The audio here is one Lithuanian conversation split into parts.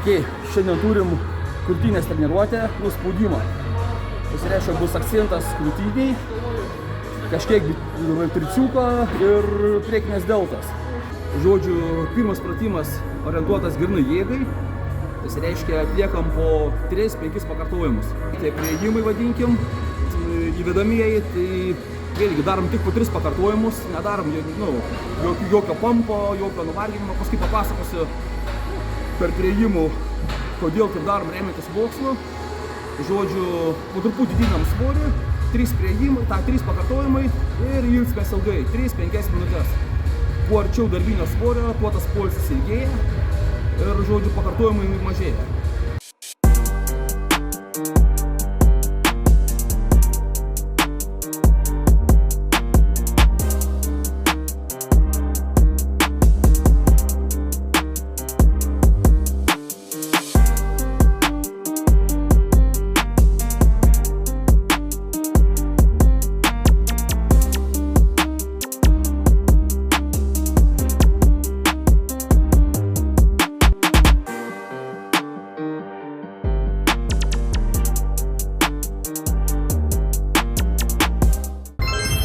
Šiandien turim krūtinės treniruotę, spaudimą. Tas reiškia, bus akcentas krūtiniai, kažkiek triciuko ir priekinės deltas. Žodžiu, pirmas pratimas orientuotas grynai jėgai. Tas reiškia, atliekam po 3-5 pakartojimus. Tai priėjimai vadinkim, įvedamieji, tai vėlgi darom tik po 3 pakartojimus, nedarom jokio pampo, jokio nuvarginimo, paskui papasakosiu per priėjimų, kodėl taip darom remiantis mokslu. Žodžiu, po truputį didinam svorį, 3 priėjimai, 3 pakartojimai ir ilsimės ilgai, 3-5 minutės. Kuo arčiau darbinio svorio, tuo tas poilsis ilgėja ir, žodžiu, pakartojimai mažėja.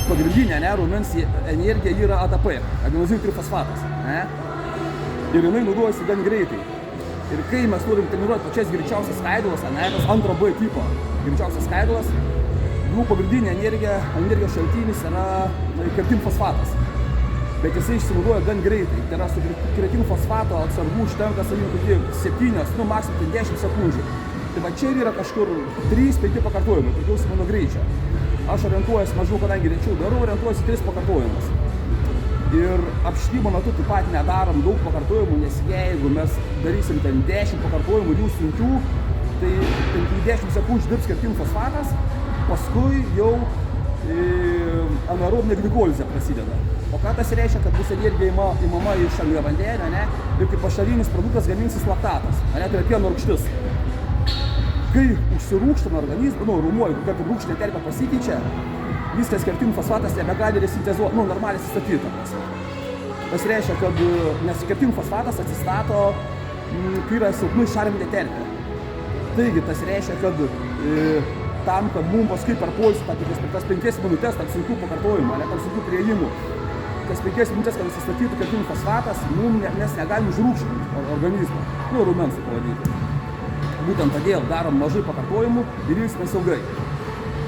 Pagrindinė raumens energija yra ATP, adenozinų trifosfatas. Ir jinai naudojasi gan greitai. Ir kai mes turim treniruoti pačias greičiausias skaidulas, tas antro B tipo greičiausias skaidulas, jų pagrindinė energijos šaltinis yra kreatinų fosfatas. Bet jisai išsinaudoja gan greitai. Tai yra su kreatinų fosfato atsargų užtenka 7, maksimum 10 sekundžių. Tai va čia yra kažkur 3-5 pakartojimai, priklausomai nuo greičio. Aš orientuojuosi mažiau, kadangi rečiau darau, orientuojuosi 3 pakartojimus. Ir apšilimo metu taip pat nedarom daug pakartojimų, nes jeigu mes darysim ten 10 pakartojimų ir jų sunkių, tai 10 sekundžių dirbs kreatinų fosfatas, paskui jau anaerobinė glikolizė prasideda. O ką tas reiškia, kad bus energija imama iš angliavandenio, ir kaip pašalinis produktas gaminsis laktatas, tai yra pieno rūgštis. Kai užsirūgština organizmą, rūmuoja, kad rūgštinė terpė pasikeičia, jis tas kreatinų fosfatas nebegali resintezuoti, normaliai atsistatyti. Tas reiškia, kad nes kreatinų fosfatas atsistato, kai yra silpnai šarminė terpė. Taigi, tas reiškia, kad tam, kad mums paskui per poilsį, tas 5 minutės, tarp sunkių pakartojimų, tarp sunkių priėjimų, tas 5 minutės, kad atsistatytų kreatinų fosfatas, mes negalim užrūgštinti organizmą, rūmens pavadinti. Būtent todėl darom mažai pakartojimų ir ilsimės ilgai.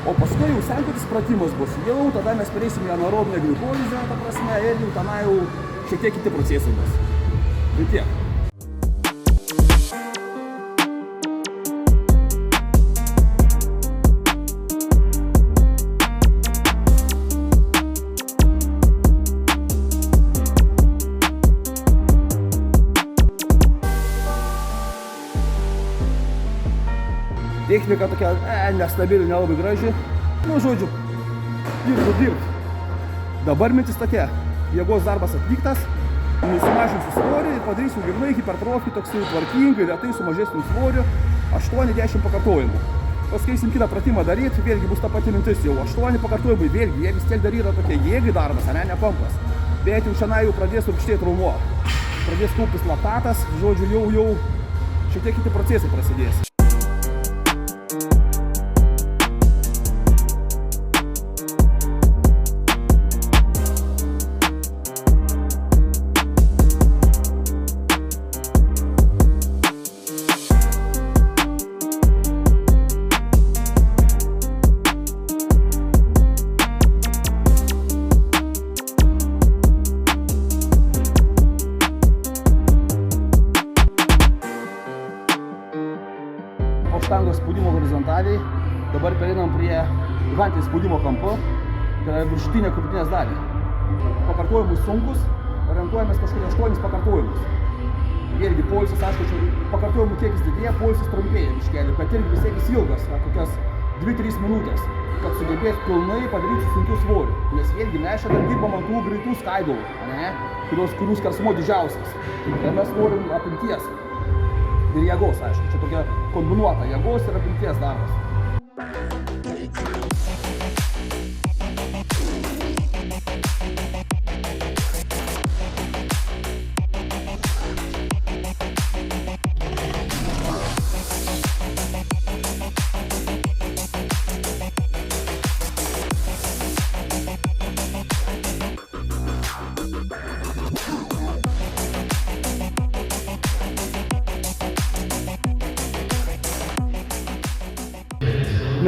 O paskui jau sekantis pratimas bus. Jau tada mes pereisim į anaerobinę glikolizę, ir jau tenai jau šiek tiek kiti procesai bus. Tai tiek. Technika tokia nestabili, nelabai graži. Žodžiu, dirbt. Dabar mintis tokia, jėgos darbas atliktas, sumažinsiu svorį ir padarysiu grynai hipertrofijų toksai tvarkingai, retai su mažesniu svoriu, 8-10 pakartojimų. Paskaisim kitą pratimą daryti, vėlgi bus ta pati mintis jau. 8 pakartojimai, vėlgi, jie vis tiek dar yra tokia jėgai darbas, ne pampas. Bet jau šiandien jau pradės rūgštėti raumuo. Pradės kauptis laktatas, žodžiu, jau šiek tiek kiti procesai prasidės. Štangos spaudimo horizontaliai, dabar pereinam prie hantės spaudimo kampu, tai yra viršutinė krūtinės dalį. Pakartojimai sunkus, orientuojamės kažkur 8 pakartojimus. Vėlgi poilsis, aišku, pakartojimų kiekis didėja, poilsis trumpėja biškelį, bet irgi vis tiek jis ilgas, kokias 2-3 minutės, kad sugebės pilnai padaryti su sunkiu svoriu. Nes vėlgi mes šiandien dirbam ant tų greitų skaidulų, kurių skersmuo didžiausias. Tai mes norim apimties. Ir jėgos, aišku, čia tokia kombinuota jėgos ir apimties darbas.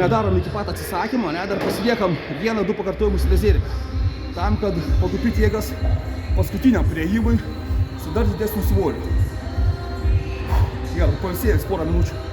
nedarom iki pat atsisakymo, ne, dar pasiliekam 1-2 pakartojimus rezervę. Tam, kad pataupyti jėgas paskutiniam priėjimui su dar didesniu svoriu. Gerai, pailsėjus porą minučių.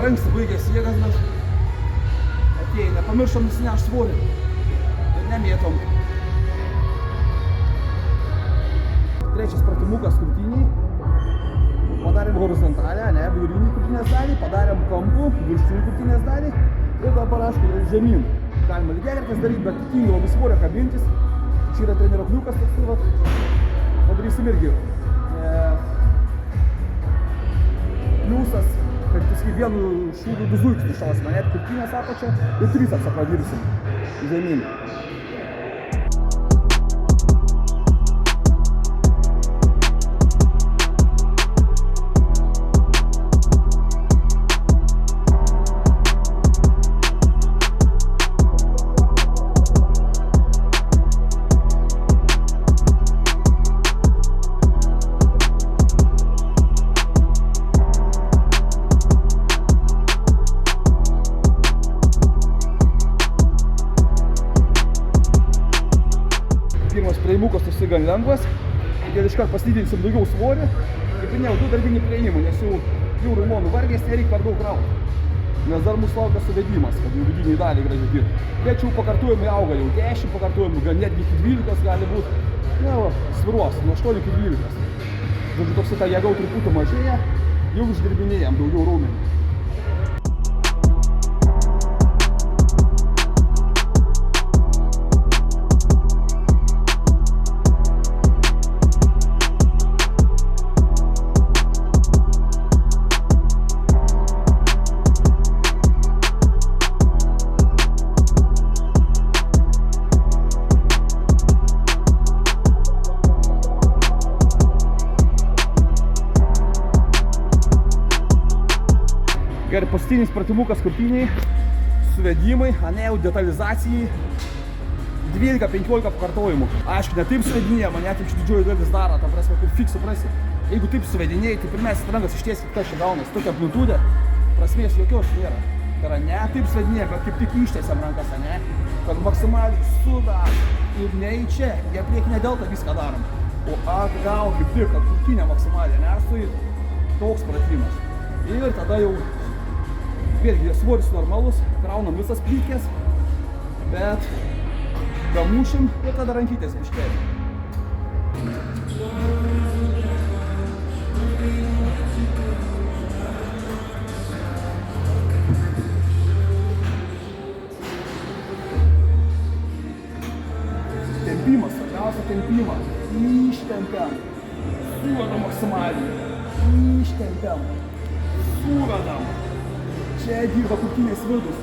Ranksti baigėsi jėgas, bet atėjai, nepamiršom nusinešti svorį ir nemėtom. Trečias pratimukas krūtiniai. Padarėm horizontalę, ne, vidurinį krūtinės dalį, padarėm kampų, viršutinį krūtinės dalį ir dabar, aišku, žemyn. Galima lygiagretes daryti, bet tingi labai svorio kabintis. Čia yra trenerio kliukas, toks tai vat, padarysim irgi. Pliusas, kad pasakai, vienu šūdu 2 zuikius nušausime, net krūtinės apačią ir tricepsą pradirsim žemyn. Prieimukas toksai gan lengvas, todėl iškart pasididinsim daugiau svorį. Kaip minėjau, 2 darbiniai prieimai, nes jau raumenų vargės nereikia per daug krauti. Nes dar mūsų laukia suvedimas, kad jau vidiniai dalį gražiai dirbti. Tačiau pakartojimai auga jau 10 pakartojimų, gan netgi iki 12 gali būti. Na, sviruos, nuo 8 iki 12. Žodžiu, toksai ta jėga truputį mažėja, jau išdirbinėjam daugiau raumenų. Gerai, paskutinis pratimukas krūtiniai, suvedimai, jau detalizacijai, 12-15 pakartojimų. Aišku, ne taip suvedinėja, man net iš didžioji dalis daro, ta prasme, kur fik suprasi. Jeigu taip suvedinėjai, tai pirmiausia rankas ištiesi, kas čia gaunasi, tokia amplitudė, prasmės jokios nėra. Tai yra ne taip suvedinėja, bet kaip tik ištiesiam rankas, ne? Kad maksimaliai sudar ir ne į čia, jie priekinę deltą viską darom. O atgal kaip tik, kad krūtinė maksimaliai, ne? Su toks pratimas. Ir tada jau vėlgi svoris normalus, kraunam visas plytkės, bet damušim ir tada rankytės biškėlį. Tempimas, svarbiausia tempimas. Ištempiam, suvedam maksimaliai, ištempiam, suvedam. Čia dirba krūtinės vidus.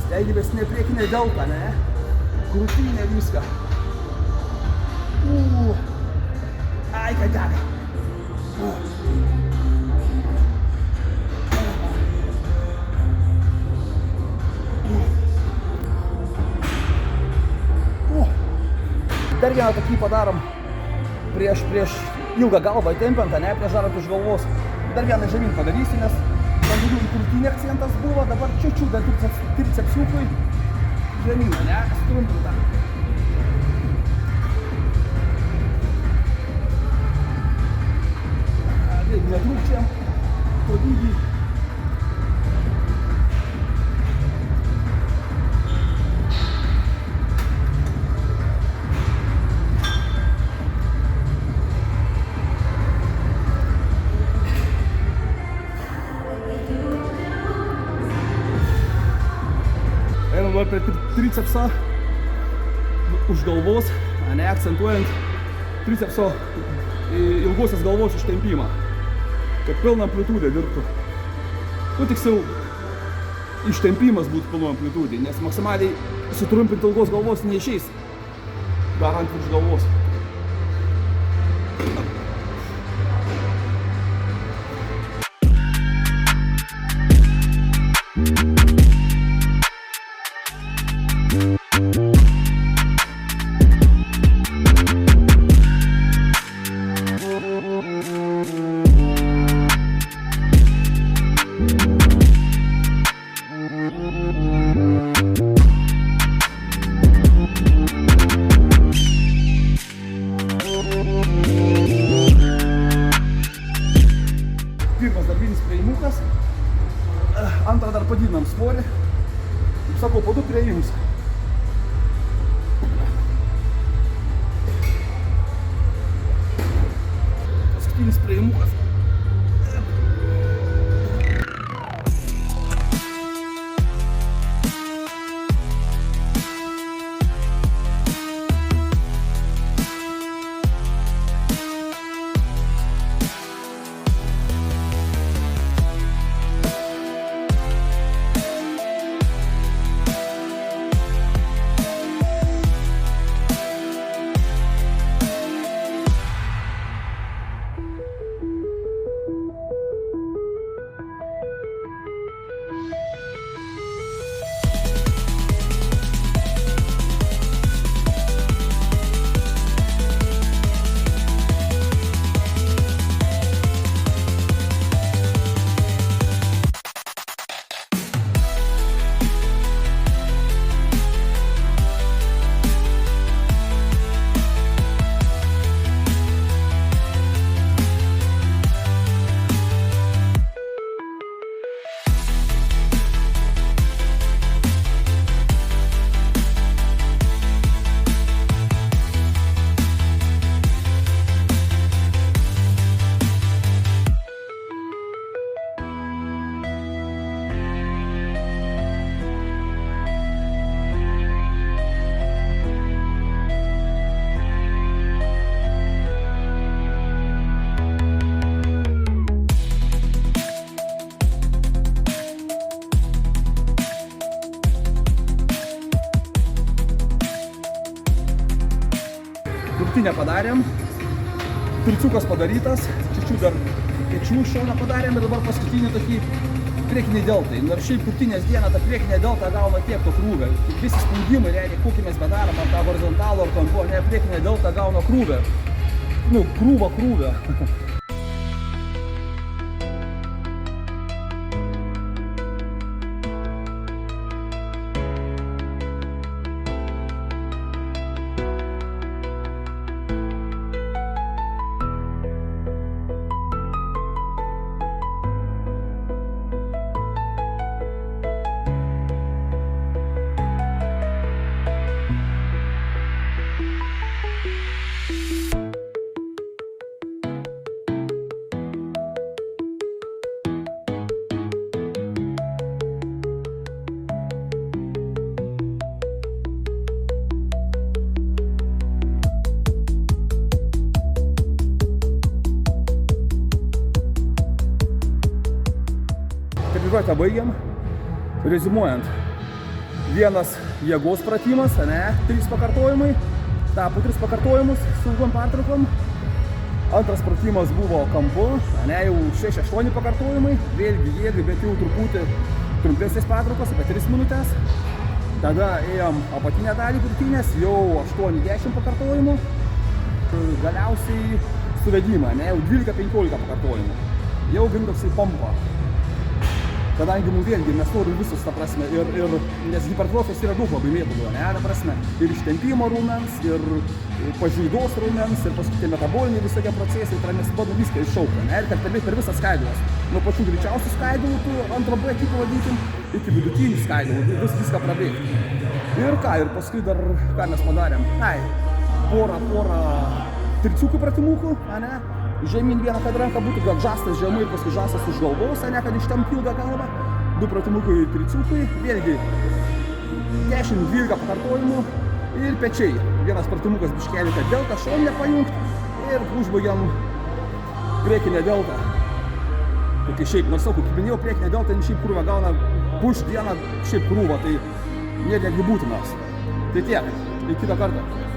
Stengiamės ne priekinę deltą, ne? Krūtinę viską. Ai, kad dega. Dar vieną tokį padarom prieš ilgą galvą įtempiant, ne, prieš darant už galvos. Dar vieną žemyn padarysiu, nes man daugiau krūtinė akcentas buvo, dabar čiučiu dar tricepsiukui žemyn, ne, strumpintą. Vėlgi netrūkčiam, tolygiai. Einam prie tricepsą už galvos, ne, akcentuojant tricepso ilgosios galvos ištempimą, kad pilna amplitudė dirbtų. Nu, tiksliau, ištempimas būtų pilna amplitudė, nes maksimaliai sutrumpinti ilgos galvos neišeis, darant virš galvos. Pirmas darbinis prieimukas, antrą dar padidinam svorį, kaip sakau, po 2 prieimus. Paskutinis prieimukas. Krūtinę padarėm, triciukas padarytas, čiūčių dar pečių šoną padarėm ir dabar paskutinį tokį priekinį deltą. Nors šiaip krūtinės dieną ta priekinė delta gauna tiek to krūvę. Visi spaudimai, realiai, kokį mes bedarom, ar tą horizontalų, ar kampu, ne, priekinė delta gauna krūvę. Nu, krūvę. Treniruotę baigiam. Reziumuojant, vienas jėgos pratimas, 3 pakartojimai, po 3 pakartojimus su ilgom pertraukom. Antras pratimas buvo kampu, jau 6-8 pakartojimai, vėlgi jėgai, bet jau truputį trumpesnės pertraukos, apie 3 minutės. Tada ėjom apatinę dalį krūtinės, jau 8-10 pakartojimų. Galiausiai suvedimą, jau 12-15 pakartojimų. Jau gimtosi pompa. Kadangi mums vėlgi mes norim visus, ta prasme, nes hipertrofijos yra daug labai metodų, ta prasme, ir ištempimo rūmens, ir pažaidos rūmens, ir paskui metaboliniai visokie procesai, tai mes bandom viską iššaukti, ir kad per visą skaidulas, nuo pačių greičiausių skaidulų, tų antro B tipų vadinkim, iki vidutinių skaidulų, viską prabėgti. Ir ką, ir paskui dar, ką mes padarėm, porą triciukų pratimukų, žemyn vieną, kad ranka būtų, gal žastas žemai ir paskui žastas už galvos, kad ištempt ilgą galvą. 2 pratimukai triciukai, vėlgi 10-12 pakartojimų, ir pečiai. Vienas pratimukas biškelį, kad delta šoninę pajungt ir užbaigiam priekinę deltą. Tokį šiaip, nors sakau, kaip minėjau, priekinę deltą šiaip krūvę gauna push dieną šiaip krūvą, tai nėra netgi būtinas. Tai tiek, į kitą kartą.